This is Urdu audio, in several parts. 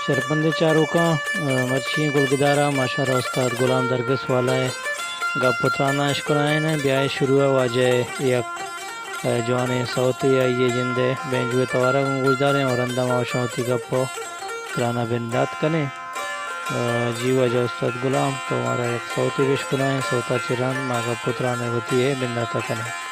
شرپند چاروں کا مرچی گلگدارا ماشاءاللہ استاد غلام درگس والا ہے گا پترانا اشکرائن بیائے شروع واجہ یک جوان صوتی آئیے جندے بینجوے توارا گوشداریں اور اندام آشاوتی گپو ترانا بندات کنے جی وجہ استاد غلام تو ہمارا ایک صوتی بیش کنائیں صوتا چران ماغا پترانے ہوتی ہے بنداتا کنے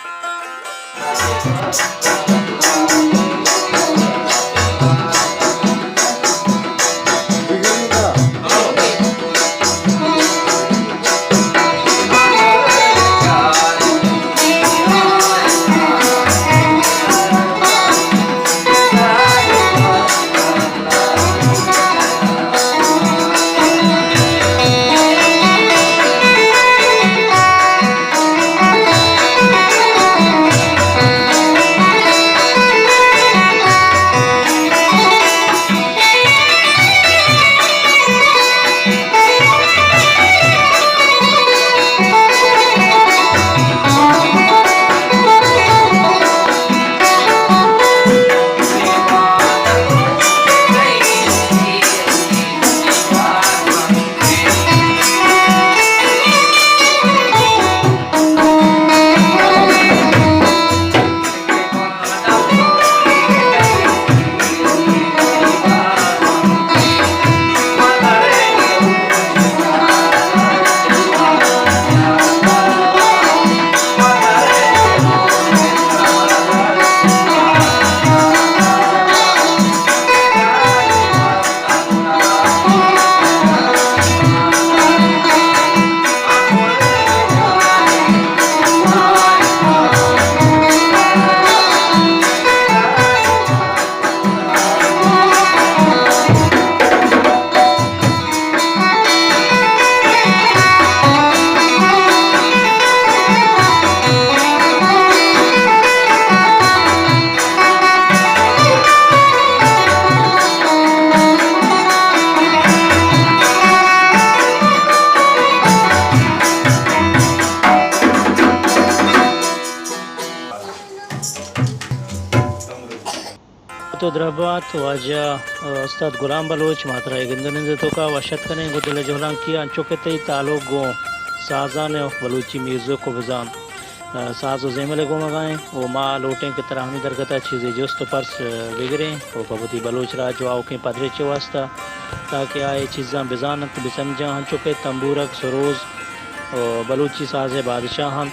تو دربات واجہ استاد غلام بلوچ ماترا گندنند تو کا وشت کنے گدل جولان کیا چوکتے تعلق گو سازان بلوچی میوزک کو بزان ساز و زیمل گو مگائیں وہ ماں لوٹیں کی طرح ہمیں درگتا چیزیں جست پرس بگریں وہ ببتی بلوچ راج واؤ کے پدرے چواستا تاکہ آئے چیزاں بزانت بسمجھا ہن چکے تمبورک سروز بلوچی ساز بادشاہ ہن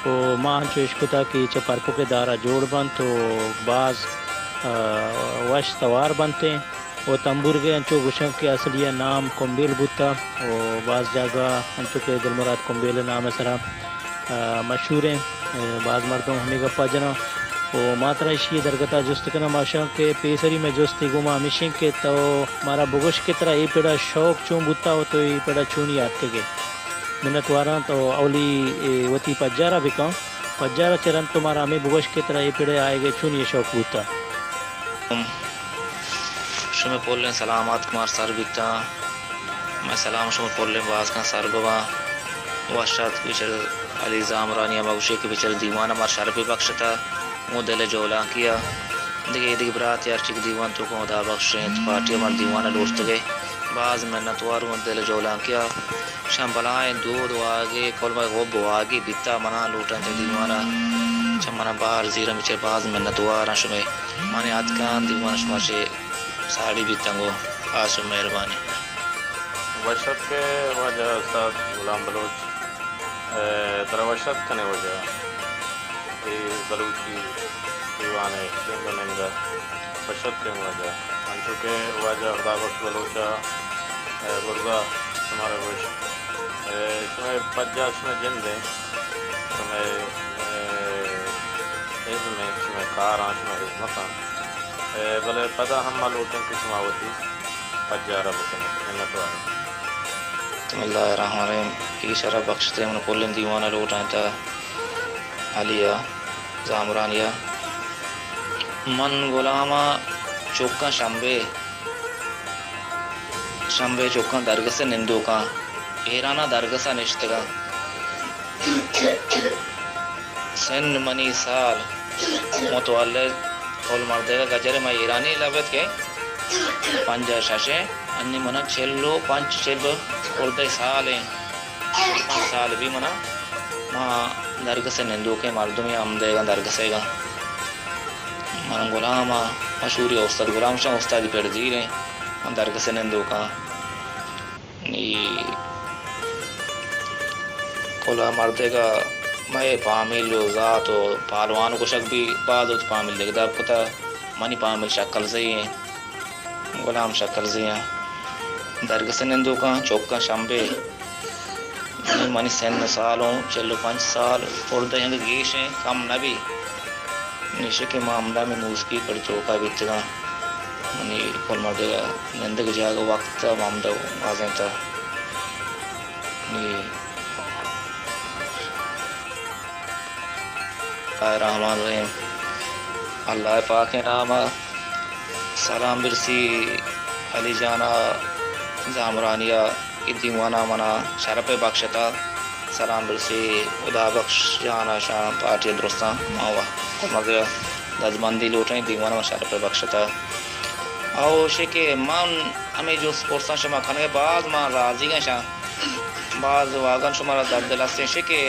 وہ ماں ہن چوشکتا کی چپرکو کے دارہ جوڑ بن تو بعض وش توار بنتے ہیں وہ تمبور کے انچو گشم کے اصلیہ نام کمبیل بوتا وہ بعض جگہ انچو کے دلمراد کمبیل نام سرا مشہور ہیں بعض مردوں ہمیں گپا جنا وہ ماترائشی درگتا جست کنا ماشاء کے پیسری میں جستی گما مشین کے تو ہمارا بگوش کی طرح یہ پیڑا شوق چون بوتا ہو تو یہ پیڑا چونی یاد کے گئے منت وارا تو اولی وتی پجارا بکاؤں پجارا چرن تمہارا ہمیں بگوش کی طرح یہ پیڑے آئے گئے چونی شوق بوتا شمع پولن سلامات کمار سر بیتا میں سلام شمع پولن باز کا سر بوا واشات بچر علی زامرانی مغشی کے بچر دیوان ہمار شرفی بخشتا وہ دل جولا کیا دیکھے دیکھ برات یار چک دیوان تو کو دا بخشیں پارٹی ہمار دیوانہ لوٹت گئے بعض محنتوار وہ دل جولا کیا شام بلائیں دو آگے کول میں غب آگے بیتا منا لوٹن تے دیوانہ چمنا باہر زیرہ مچے بعض محنتوار شمع مانے آتکان دیوان شما چے ساڑی بھی تنگو آسو مہربانی وشت کے وجہ استاد غلام بلوچ ترا وشت کنے وجہ بلوچی دیوان ہے وشت کے وجہ انچو کے وجہ خدا بخش بلوچا برزا ہمارے وش شمع پجا شمع جن دیں شمع حزم میں شمع کار آن شمع حزمتاں بلے پتہ ہم مالوٹیں کی شمع ہوتی پجارہ بکنے محنت وارے بسم اللہ الرحمن الرحیم کی شرح بخشتے من پولن دیوانہ لوٹائیں تا علیہ زامرانیہ من غلامہ چوکاں شمبے چوکاں درگسے نندو کاں ایرانہ درگسہ نشتگاں سن منی سال متولد کول مردے گا گجر میں ایرانی لبت کے پنجہ ششے انی منا چلو پنچ چلو اردے سال ہیں 5 سال بھی منا ماں درگس نندو کے مردمی آمدے گا درگسے گا من غلام مشہوری استاد غلام شاہ استادی پیڑ زیر ہیں من درگس نندو کا کولا مردے گا میں پامل ذات و پالوان کو شک بھی بعض ہوت پامل دیکھ دا پتا منی پامل شکل سے ہیں غلام شکل سے ہیں درگس نندو کا چوکا شمبے منی سن سالوں چلو 5 سال اردے ہیں گیش ہیں کم نبی نیشے کے معاملہ میں موسیقی پر چوکا بیتگا منی کل مردے گا نندگ جاگا وقت معاملہ واضح تھا رحمان الرحیم اللہ پاک نام سلام برسی علی جانا زامرانیہ کی دیوانا منا شرف بخشتا سلام برسی خدا بخش جانا شاہ پارٹی درستان ماوا مگر دزمندی لوٹیں دیوانا شرف بخشتا او شکے من ہمیں جو سپورسان شما کھنے بعض ماں راضی گئے شاہ بعض واگن شما را درد لستیں شکے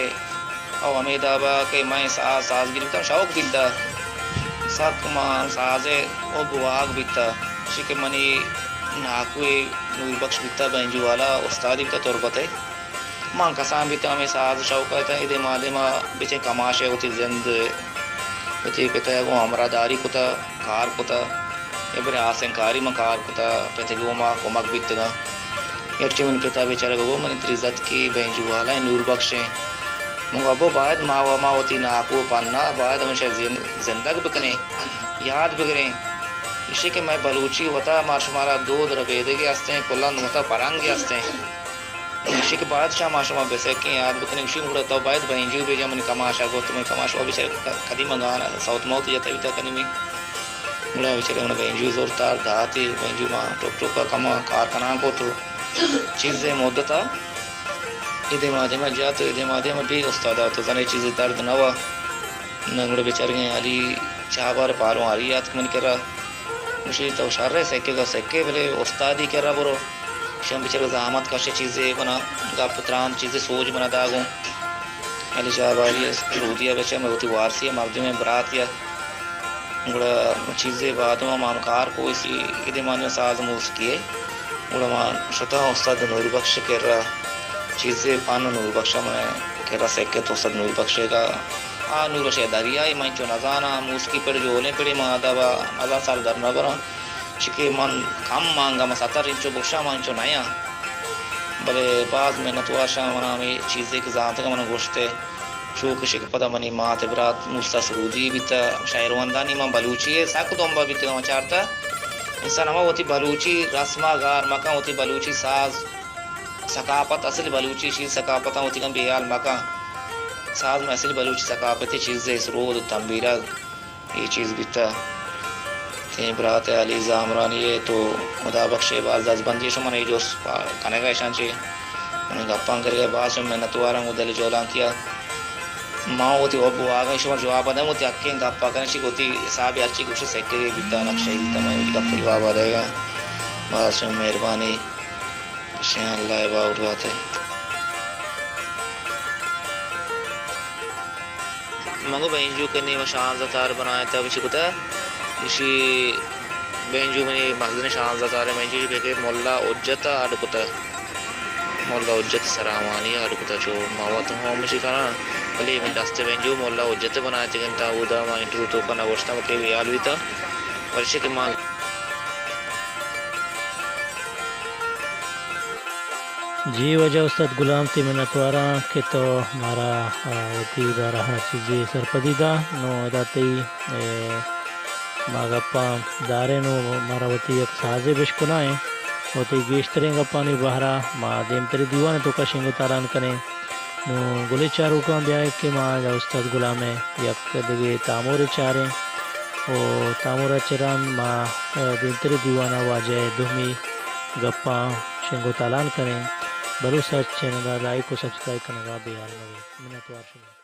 او ہمیں دابا کہ میں ساز گرفتا شوق بیتا ساک ماں سازے او بواگ بیتا شکے منی ناکوی نور بخش بیتا بینجو والا استادی بیتا تربتے ماں کسان بیتا ہمیں ساز شوق ہے ادھے مادے ماں بیچے کماشے ہوتی زند ہوتی کہتا ہے وہ ہمرا داری کتا کار کتا ابرے آسن کاری ماں کار کتا پیتے گو ماں کمک بیتا گا یرچی من پتا بیچارے گو منی تریزت کی بینجو والا نور بخشیں مگو ابو باید ماں ہوتی ناکو پاننا باید ہمیشہ زندگ بکنے یاد بگریں اسی کہ میں بلوچی ہوتا مارشمارا دود ربیدے کے ہستے ہیں کلان ہوتا پرانگے ہستے ہیں اسی کے بعد شاہ ماشما بیسے یاد بکنے اسی مگڑتا باید بہنجو بیجا منی کماشا گو تمہیں کماشا بھی چاہے کدی منگانا ساؤتھ موت جاتا بھی تا کنی میں مڑا بھی چلے انہیں بہنجو زورتار دھاتی بہنجو ماں ٹوک ٹوک کا کما کارکنان کو تو چیزیں مدتا ادھے مادے میں جاتا ادھے مادے میں بھی استادا تو زنے چیزیں درد نوا نگڑے بیچار گئے علی چاہ بار پاروں آ رہی یاد من کرا مجھے تو اشار رہے سیکے گا سیکے بلے استادی کرا برو شام بیچار زحمت کاشے چیزیں بنا گا پتران چیزیں سوچ بنا داگوں علی چاہ باری رو دیا بیچار میں ہوتی وارسی ہے مردی میں برات یا گڑا چیزیں باتوں میں مامکار کو اسی ادھے مانے ساز موسیقی ہے گڑا ماں شتا استاد نور بخش کر رہا چیزیں پانو نور بخشا میں کہہ سیکے تو استاد نور بخشے گا نور بخشے دریائی میں چو نزانا موسیقی پر جو اولیں پڑے ماں دابا نزان سال در نبرا چکے من کم مانگا میں 70 انچو بخشا میں انچو نیا بلے بعض محنت واشا منا میں چیزیں کی ذات کا منا گوشتے چوک شک پتہ منی ماں تبرات موسیٰ سرودی بیتا شاعر وندانی ماں بلوچی ہے ساک دومبا بیتا ماں چارتا انسان ہما ہوتی بلوچی رسمہ گار مکان ہوتی بلوچی ساز ثقافت اصل بلوچی چیز ثقافت ہوتی کم بیال مکان ساز میں اصل بلوچی ثقافتی چیزیں سرود تنبیرہ یہ چیز بیتا تین برات علی زامرانی ہے تو خدا بخشے باز دزبندی شما نہیں جو کنے گا اشان چی انہیں گپان کر گئے باز شما محنت وارا ہوں دل جولان کیا ماں ہوتی ابو آگئی شما جواب آدھا ہوتی اکیں گپا کرنے چی ہوتی صاحب یارچی کچھ سیکے گئے بیتا نقشہ ہی تمہیں ہوتی گپ جواب آدھے گا باز شما مہربانی شاہ اللہ باور بات ہے منگو بینجو کرنی و شان زتار بنایا تھا بچی کتا اسی بینجو منی مخزن شان زتار بینجو بھیکے مولا اجتا آڈ کتا مولا اجت سرامانی آڈ کتا چو موات ہوں مشی کنا بلی من دستے بینجو مولا اجت بنایا تھا کنتا اودا ما انٹرو تو کنا گوشتا مکے ویال بھی تھا ورشے کے ماں جی وجہ استاد غلام تی منتوارا کہ تو ہمارا ہوتی بارہ چیزیں سرپدیدہ نو داتی ماگپا دارے نو مارا ہوتی ایک سازے بشکنائیں ہوتی گیشتریں گپانی بہرا ما دیم تری دیوان تو کا شنگو تاران کریں نو گلے چاروں کا بیائے کہ ما جا استاد غلام ہے یک دگے تامور چاریں او تامورا چران ما دیم تری دیوانا واجہ دہمی گپا شنگو تالان کریں بلو سرچ چینل لائک کو سبسکرائب کرنے کا بھی حال میں منتوار شکریہ